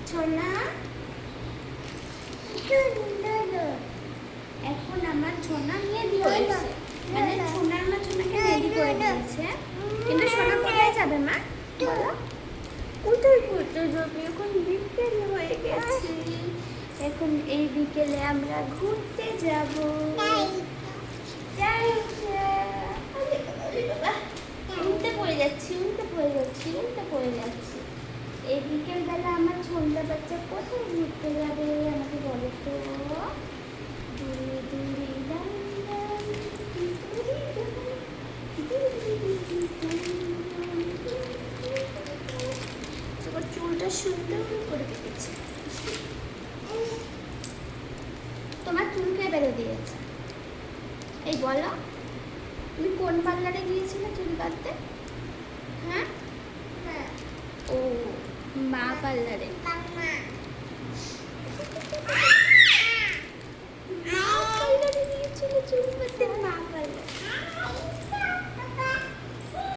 সোনা এখন আমার সোনা মেহেদি হয়েছে, মানে সোনার মা সোনাকে মেহেদি করে দিয়েছে। কিন্তু সোনা কোথায় যাবে মা বলো? কোথায় ঘুরতে যাবে? এখন বিকেল হয়ে গেছে, এখন এই বিকেলে আমরা ঘুরতে যাব। উল্টে পড়ে যাচ্ছি, উল্টে পড়ে যাচ্ছি, উল্টে পড়ে যাচ্ছি। এই বিকেলবেলা আমার ছোট্ট বাচ্চা কোথায় ঘুরতে যাবে আমাকে বলো তো? দূরে দূরে তোমার চুলটা সুন্দর করে দিয়েছে। তোমার চুলকে বেঁধে দিয়েছে। এই বলো, তুমি কোন পার্লারে গিয়েছিলে চুল কাটতে? হ্যাঁ, ও মা পার্লারে। মা পার্লারে গিয়েছিল চুল কাটতে, মা পার্লারে।